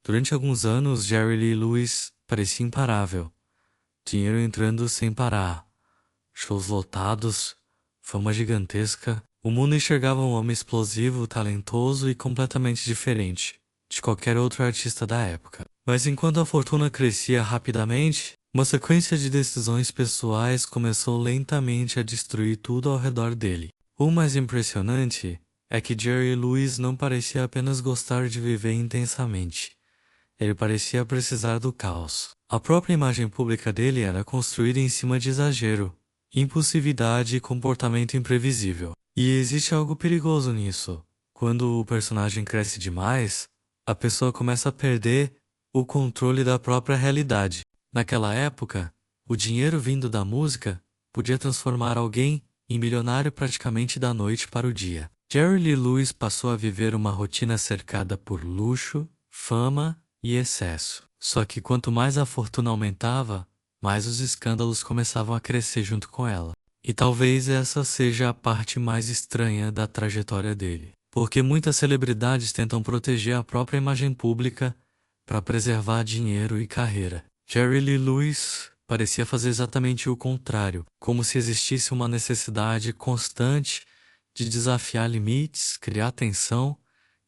Durante alguns anos, Jerry Lee Lewis parecia imparável. Dinheiro entrando sem parar. Shows lotados, fama gigantesca. O mundo enxergava um homem explosivo, talentoso e completamente diferente de qualquer outro artista da época. Mas enquanto a fortuna crescia rapidamente, uma sequência de decisões pessoais começou lentamente a destruir tudo ao redor dele. O mais impressionante é que Jerry Lewis não parecia apenas gostar de viver intensamente. Ele parecia precisar do caos. A própria imagem pública dele era construída em cima de exagero, impulsividade e comportamento imprevisível. E existe algo perigoso nisso. Quando o personagem cresce demais, a pessoa começa a perder o controle da própria realidade. Naquela época, o dinheiro vindo da música podia transformar alguém em milionário praticamente da noite para o dia. Jerry Lee Lewis passou a viver uma rotina cercada por luxo, fama e excesso. Só que quanto mais a fortuna aumentava, mais os escândalos começavam a crescer junto com ela. E talvez essa seja a parte mais estranha da trajetória dele. Porque muitas celebridades tentam proteger a própria imagem pública para preservar dinheiro e carreira. Jerry Lee Lewis parecia fazer exatamente o contrário, como se existisse uma necessidade constante de desafiar limites, criar tensão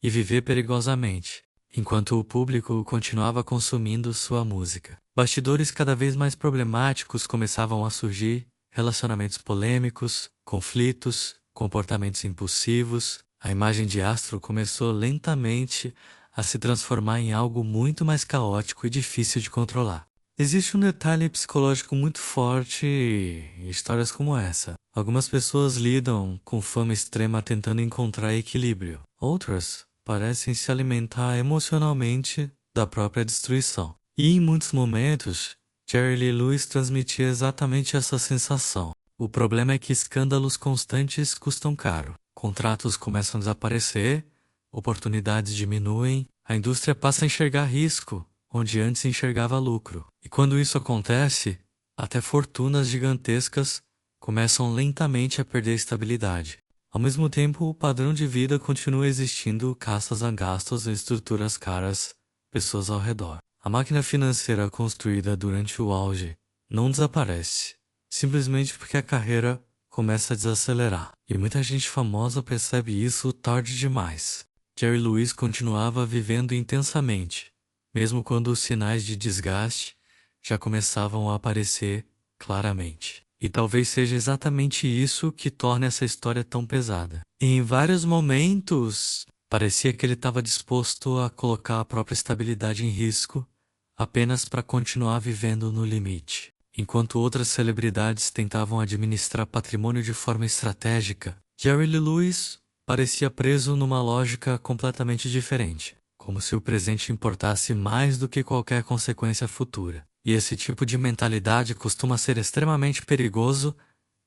e viver perigosamente, enquanto o público continuava consumindo sua música. Bastidores cada vez mais problemáticos começavam a surgir, relacionamentos polêmicos, conflitos, comportamentos impulsivos. A imagem de astro começou lentamente a se transformar em algo muito mais caótico e difícil de controlar. Existe um detalhe psicológico muito forte em histórias como essa. Algumas pessoas lidam com fama extrema tentando encontrar equilíbrio. Outras parecem se alimentar emocionalmente da própria destruição. E em muitos momentos, Jerry Lee Lewis transmitia exatamente essa sensação. O problema é que escândalos constantes custam caro. Contratos começam a desaparecer, oportunidades diminuem, a indústria passa a enxergar risco, onde antes enxergava lucro. E quando isso acontece, até fortunas gigantescas começam lentamente a perder estabilidade. Ao mesmo tempo, o padrão de vida continua existindo, caças a gastos e estruturas caras, pessoas ao redor. A máquina financeira construída durante o auge não desaparece, simplesmente porque a carreira começa a desacelerar. E muita gente famosa percebe isso tarde demais. Jerry Lewis continuava vivendo intensamente, mesmo quando os sinais de desgaste já começavam a aparecer claramente. E talvez seja exatamente isso que torna essa história tão pesada. Em vários momentos, parecia que ele estava disposto a colocar a própria estabilidade em risco apenas para continuar vivendo no limite. Enquanto outras celebridades tentavam administrar patrimônio de forma estratégica, Jerry Lee Lewis parecia preso numa lógica completamente diferente, como se o presente importasse mais do que qualquer consequência futura. E esse tipo de mentalidade costuma ser extremamente perigoso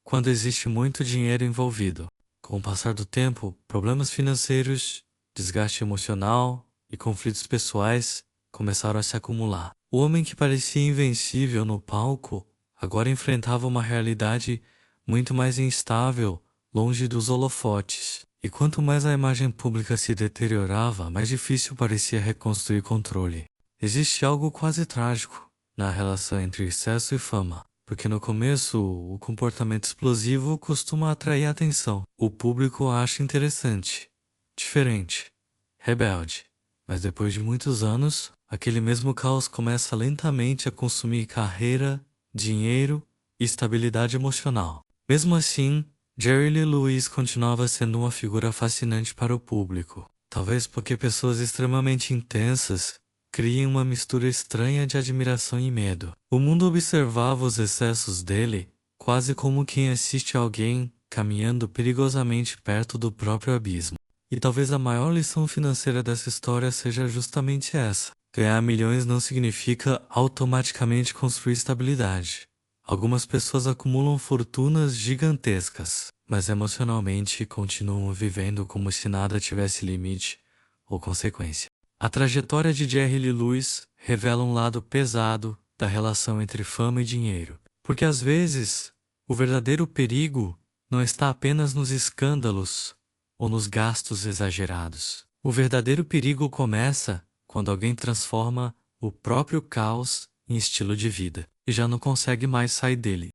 quando existe muito dinheiro envolvido. Com o passar do tempo, problemas financeiros, desgaste emocional e conflitos pessoais começaram a se acumular. O homem que parecia invencível no palco agora enfrentava uma realidade muito mais instável, longe dos holofotes. E quanto mais a imagem pública se deteriorava, mais difícil parecia reconstruir controle. Existe algo quase trágico na relação entre excesso e fama, porque no começo o comportamento explosivo costuma atrair atenção. O público acha interessante, diferente, rebelde. Mas depois de muitos anos, aquele mesmo caos começa lentamente a consumir carreira, dinheiro e estabilidade emocional. Mesmo assim, Jerry Lee Lewis continuava sendo uma figura fascinante para o público. Talvez porque pessoas extremamente intensas criem uma mistura estranha de admiração e medo. O mundo observava os excessos dele, quase como quem assiste alguém caminhando perigosamente perto do próprio abismo. E talvez a maior lição financeira dessa história seja justamente essa. Ganhar milhões não significa automaticamente construir estabilidade. Algumas pessoas acumulam fortunas gigantescas, mas emocionalmente continuam vivendo como se nada tivesse limite ou consequência. A trajetória de Jerry Lee Lewis revela um lado pesado da relação entre fama e dinheiro, porque às vezes o verdadeiro perigo não está apenas nos escândalos ou nos gastos exagerados. O verdadeiro perigo começa quando alguém transforma o próprio caos em estilo de vida e já não consegue mais sair dele.